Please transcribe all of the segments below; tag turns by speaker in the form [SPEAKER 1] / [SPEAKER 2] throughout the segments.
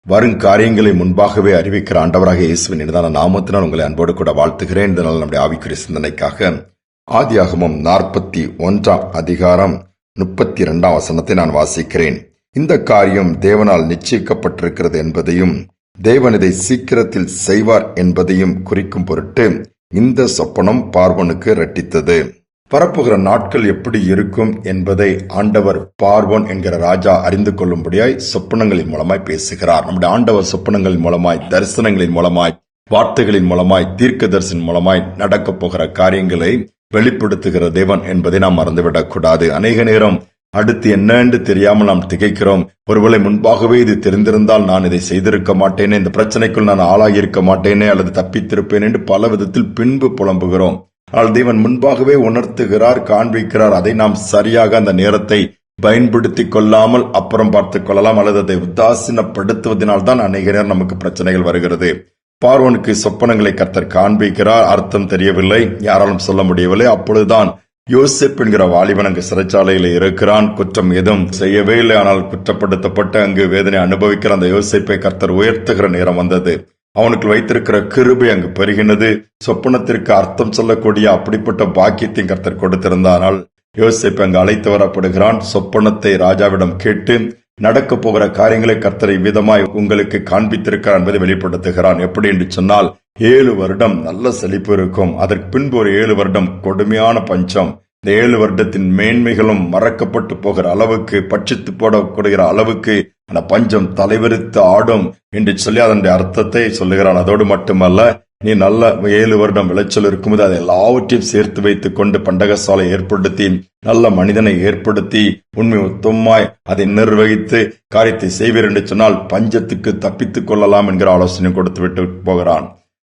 [SPEAKER 1] வருங்காரியங்களை முன்பாகவே அறிவிக்கிற ஆண்டவராக இயேசுவின் இனிதான நாமத்தினால் உங்களை அன்போடு கூட வாழ்த்துகிறேன். இதனால் நம்முடைய ஆவிக்குரிய சிந்தனைக்காக ஆதியாகமம் 41 அதிகாரம் 32 வசனத்தை நான் வாசிக்கிறேன். இந்த காரியம் தேவனால் நிச்சயிக்கப்பட்டிருக்கிறது என்பதையும் தேவன் இதை சீக்கிரத்தில் செய்வார் என்பதையும் குறிக்கும் பொருட்டு இந்த சொப்பனம் பார்வோனுக்கு இரட்டித்தது. வரப்போகிற நாட்கள் எப்படி இருக்கும் என்பதை ஆண்டவர் பார்வோன் என்கிற ராஜா அறிந்து கொள்ளும்படியாய் சொப்பனங்களின் மூலமாய் பேசுகிறார். நம்முடைய ஆண்டவர் சொப்பனங்களின் மூலமாய், தரிசனங்களின் மூலமாய், வார்த்தைகளின் மூலமாய், தீர்க்க தரிசனம் மூலமாய் நடக்கப் போகிற காரியங்களை வெளிப்படுத்துகிற தேவன் என்பதை நாம் மறந்துவிடக் கூடாது. அநேக நேரம் அடுத்து என்ன என்று தெரியாமல் நாம் திகைக்கிறோம். ஒருவேளை முன்பாகவே இது தெரிந்திருந்தால் நான் இதை செய்திருக்க மாட்டேனே, இந்த பிரச்சனைக்குள் நான் ஆளாகி இருக்க மாட்டேனே, அல்லது தப்பித்திருப்பேன் என்று பல விதத்தில் பின்பு புலம்புகிறோம். ஆனால் தேவன் முன்பாகவே உணர்த்துகிறார், காண்பிக்கிறார். அதை நாம் சரியாக அந்த நேரத்தை பயன்படுத்திக் கொள்ளாமல் அப்புறம் பார்த்துக் கொள்ளலாம், அல்லது அதை உதாசீனப்படுத்துவதனால் தான் அநேக நேரம் நமக்கு பிரச்சனைகள் வருகிறது. பார்வோனுக்கு சொப்பனங்களை கர்த்தர் காண்பிக்கிறார். அர்த்தம் தெரியவில்லை, யாராலும் சொல்ல முடியவில்லை. அப்பொழுதுதான் யோசேப் என்கிற வாலிபன் அங்கு சிறைச்சாலையில் இருக்கிறான். குற்றம் எதுவும் செய்யவே இல்லை, ஆனால் குற்றப்படுத்தப்பட்டு அங்கு வேதனை அனுபவிக்கிற அந்த யோசேப்பை கர்த்தர் உயர்த்துகிற நேரம் வந்தது. அவனுக்கு வைத்திருக்கிற கிருபை அங்கு பெருகினது. சொப்பனத்திற்கு அர்த்தம் சொல்லக்கூடிய அப்படிப்பட்ட பாக்கியத்தையும் கர்த்தர் கொடுத்திருந்தானால் யோசேப் அங்கு அழைத்து வரப்படுகிறான். சொப்பனத்தை ராஜாவிடம் கேட்டு நடக்க போகிற காரியங்களை கர்த்தர் இவ்விதமாய் உங்களுக்கு காண்பித்திருக்கிறார் என்பதை வெளிப்படுத்துகிறான். எப்படி என்று சொன்னால் 7 வருடம் நல்ல செழிப்பு இருக்கும். அதற்கு பின்பு ஒரு 7 வருடம் கொடுமையான பஞ்சம். இந்த 7 வருடத்தின் மேன்மைகளும் மறக்கப்பட்டு போகிற அளவுக்கு, பட்சித்து போடக்கூடிய அளவுக்கு அந்த பஞ்சம் தலைவரித்து ஆடும் என்று சொல்லி அதனுடைய அர்த்தத்தை சொல்லுகிறான். அதோடு மட்டுமல்ல, நீ நல்ல 7 வருடம் விளைச்சல் இருக்கும்போது அதை எல்லாவற்றையும் சேர்த்து வைத்துக் கொண்டு பண்டகசாலை ஏற்படுத்தி, நல்ல மனிதனை ஏற்படுத்தி, உண்மை உத்தமாய் அதை நிர்வகித்து காரியத்தை செய்வீர் என்று சொன்னால் பஞ்சத்துக்கு தப்பித்துக் கொள்ளலாம் என்கிற ஆலோசனை கொடுத்து விட்டு போகிறான்.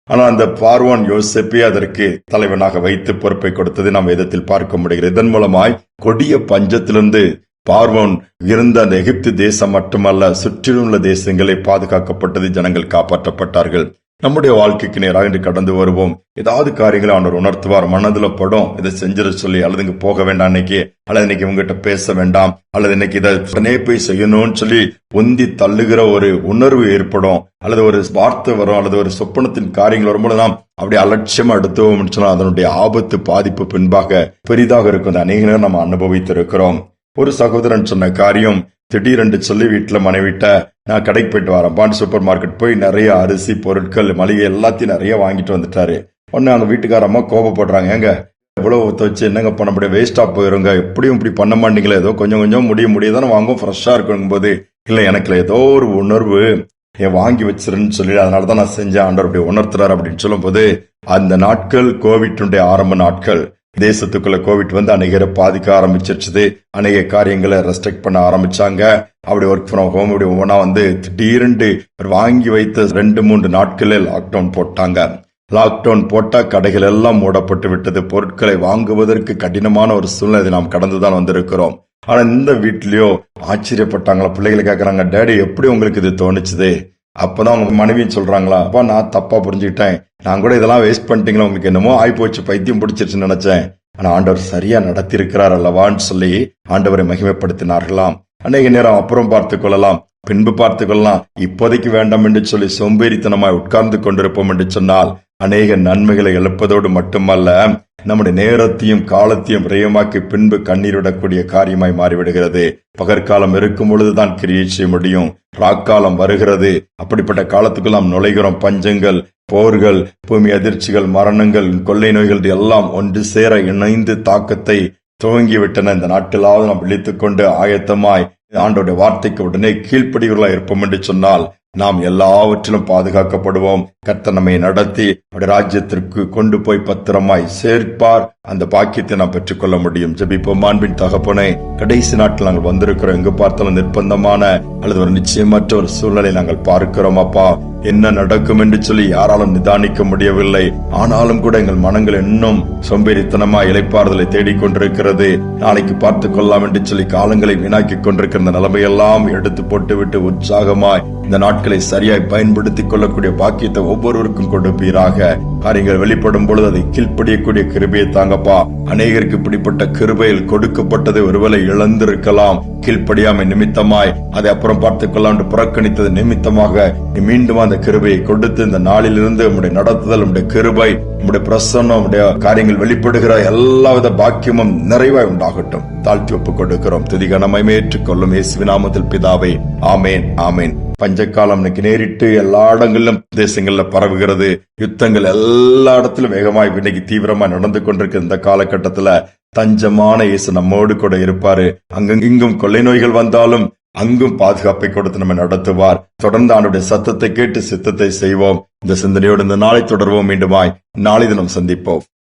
[SPEAKER 1] ஆனால் அந்த பார்வோன் யோசேப்பை அதற்கு தலைவனாக வைத்து பொறுப்பை கொடுத்ததை நாம் வேதத்தில் பார்க்க முடிகிறது. இதன் மூலமாய் கொடிய பஞ்சத்திலிருந்து பார்வோன் இருந்த அந்த எகிப்து தேசம் மட்டுமல்ல, சுற்றிலுள்ள தேசங்களை பாதுகாக்கப்பட்டது, ஜனங்கள் காப்பாற்றப்பட்டார்கள். நம்முடைய வாழ்க்கைக்கு நேராக இன்று கடந்து வருவோம். ஏதாவது காரியங்களை அவர் உணர்த்துவார், மனதுல படும், இதை செஞ்சிட சொல்லி, அல்லது இங்க போக வேண்டாம் இன்னைக்கு, அல்லது இன்னைக்கு உங்ககிட்ட பேச வேண்டாம், அல்லது இன்னைக்கு இதை உடனே போய் செய்யணும்னு சொல்லி உந்தி தள்ளுகிற ஒரு உணர்வு ஏற்படும், அல்லது ஒரு வார்த்தை வரும், அல்லது ஒரு சொப்பனத்தின் காரியங்கள் வரும்போது நாம் அப்படி அலட்சியமா எடுத்துவோம் சொன்னா அதனுடைய ஆபத்து, பாதிப்பு பின்பாக பெரிதாக இருக்கும். அநேக நேரம் நம்ம அனுபவித்திருக்கிறோம். ஒரு சகோதரன் சொன்ன காரியம், திடீரென்று சொல்லி வீட்டுல மனைவிட்ட நான் கடைக்கு போயிட்டு வரேன், பாண்ட் சூப்பர் மார்க்கெட் போய் நிறைய அரிசி பொருட்கள் மளிகை எல்லாத்தையும் நிறைய வாங்கிட்டு வந்துட்டாரு. உடனே அந்த வீட்டுக்காரம்மா கோபப்படுறாங்க, ஏங்க எவ்வளவு வச்சு என்னங்க பண்ண முடியும், வேஸ்டா போயிருங்க, எப்படியும் இப்படி பண்ண மாட்டீங்களா, ஏதோ கொஞ்சம் கொஞ்சம் முடியதானே வாங்கும், ஃப்ரெஷ்ஷா இருக்கும் போது. இல்ல எனக்கு ஏதோ ஒரு உணர்வு என் வாங்கி வச்சிருன்னு சொல்லி அதனாலதான் நான் செஞ்சேன், ஆண்டவர் அப்படி உணர்த்துறாரு அப்படின்னு சொல்லும் போது, அந்த நாட்கள் கோவிட்டுடைய ஆரம்ப நாட்கள். தேசத்துக்குள்ள கோவிட் வந்து அநேகரை பாதிக்க ஆரம்பிச்சிருச்சு. அநேக காரியங்களை ரெஸ்ட்ரிக்ட் பண்ண ஆரம்பிச்சாங்க. அப்படி ஒர்க் ஃப்ரம் ஹோம் அப்படி ஒவ்வொன்னா வந்து திடீரென்று வாங்கி வைத்த 2-3 நாட்களே லாக்டவுன் போட்டாங்க. லாக்டவுன் போட்டா கடைகள் எல்லாம் மூடப்பட்டு விட்டது. பொருட்களை வாங்குவதற்கு கடினமான ஒரு சூழ்நிலை நாம் கடந்துதான் வந்திருக்கிறோம். ஆனா இந்த வீட்லயோ ஆச்சரியப்பட்டாங்களா, பிள்ளைகளை கேட்கறாங்க, டேடி எப்படி உங்களுக்கு இது தோணுச்சுது? அப்பதான் அவங்க மனைவியும் சொல்றாங்களா, அப்பா நான் தப்பா புரிஞ்சுக்கிட்டேன், நான் கூட இதெல்லாம் வேஸ்ட் பண்ணிட்டீங்களா, உங்களுக்கு என்னமோ ஆயிப்போச்சு, பைத்தியம் பிடிச்சிருச்சுன்னு நினைச்சேன், ஆனா ஆண்டவர் சரியா நடத்தி இருக்கிறார் அல்லவான்னு சொல்லி ஆண்டவரை மகிமைப்படுத்தினார்களாம். அநேக நேரம் அப்புறம் பார்த்துக் கொள்ளலாம், பின்பு பார்த்துக் கொள்ளலாம், இப்போதைக்கு வேண்டாம் என்று சொல்லி சோம்பேறித்தனமாய் உட்கார்ந்து கொண்டிருப்போம் என்று சொன்னால் அநேக நன்மைகளை எழுப்பதோடு மட்டுமல்ல, நம்முடைய நேரத்தையும் காலத்தையும் விரயமாக்கி பின்பு கண்ணீரிடக்கூடிய காரியமாய் மாறிவிடுகிறது. பகற்காலம் இருக்கும் பொழுதுதான் கிரியை செய்ய முடியும், ராக்காலம் வருகிறது. அப்படிப்பட்ட காலத்துக்குள் நாம் நுழைகிறோம். பஞ்சங்கள், போர்கள், பூமி அதிர்ச்சிகள், மரணங்கள், கொள்ளை நோய்கள் எல்லாம் ஒன்று சேர இணைந்து தாக்கத்தை துவங்கிவிட்டன. இந்த நாட்டிலாவது நாம் விழித்துக் கொண்டு ஆயத்தமாய் ஆண்டோடைய வார்த்தைக்கு உடனே கீழ்ப்படிகளா இருப்போம் என்று சொன்னால் நாம் எல்லாவற்றிலும் பாதுகாக்கப்படுவோம். கர்த்தர் நம்மை நடத்தி அவருடைய ராஜ்யத்திற்கு கொண்டு போய் பத்திரமாய் சேர்ப்பார். அந்த பாக்கியத்தை நாம் பெற்றுக்கொள்ள முடியும். ஜெபிப்போம். அன்பின் தகப்பனே, கடைசி நாட்டில் நாங்கள் வந்திருக்கிறோம். எங்கு பார்த்தாலும் நிர்பந்தமான அல்லது ஒரு நிச்சயமற்ற ஒரு சூழ்நிலை நாங்கள் பார்க்கிறோம். அப்பா, என்ன நடக்கும் என்று சொல்லி யாராலும் நிதானிக்க முடியவில்லை. ஆனாலும் கூட எங்கள் மனங்கள் இன்னும் சோம்பேறித்தனமா இளைப்பாறுதலை தேடிக்கொண்டிருக்கிறது. நாளைக்கு பார்த்துக் கொள்ளலாம் என்று சொல்லி காலங்களை வீணாக்கி கொண்டிருக்கிற நிலைமையெல்லாம் எடுத்து போட்டுவிட்டு உற்சாகமாய் இந்த நாட்களை சரியாய் பயன்படுத்திக் கொள்ளக்கூடிய பாக்கியத்தை ஒவ்வொருவருக்கும் கொடுப்பீராக. காரியங்கள் வெளிப்படும் பொழுது அதை கீழ்ப்படியக்கூடிய கிருபையை தாங்க கொடுங்கப்பா. அநேகருக்கு இப்படிப்பட்ட கிருபையில் கொடுக்கப்பட்டதை ஒருவேளை இழந்திருக்கலாம். கீழ்ப்படியாமை நிமித்தமாய் அதை அப்புறம் பார்த்துக் கொள்ளாண்டு புறக்கணித்தது நிமித்தமாக மீண்டும் அந்த கிருபையை கொடுத்து இந்த நாளிலிருந்து உம்முடைய நடத்துதல், உம்முடைய கிருபை, உம்முடைய பிரசன்னம், உம்முடைய காரியங்கள் வெளிப்படுகிற எல்லாவித பாக்கியமும் நிறைவாய் உண்டாகட்டும். தாழ்த்தி ஒப்புக் கொடுக்கிறோம். துதிகனமை ஏற்றுக்கொள்ளும் இயேசுவின் நாமத்தில் பிதாவே, ஆமேன், ஆமேன். பஞ்சக்காலம் இன்னைக்கு நேரிட்டு எல்லா இடங்களிலும் தேசங்கள்ல பரவுகிறது. யுத்தங்கள் எல்லா இடத்திலும் வேகமாய் இன்னைக்கு தீவிரமா நடந்து கொண்டிருக்கிற இந்த காலகட்டத்துல தஞ்சமான இயேசு நம்மோடு கூட இருப்பாரு. அங்கும் கொள்ளை நோய்கள் வந்தாலும் அங்கும் பாதுகாப்பை கொடுத்து நம்ம நடத்துவார். தொடர்ந்து அவனுடைய சத்தத்தை கேட்டு சித்தத்தை செய்வோம். இந்த சிந்தனையோடு இந்த நாளை தொடர்வோம். மீண்டுமாய் நாளை தினம் சந்திப்போம்.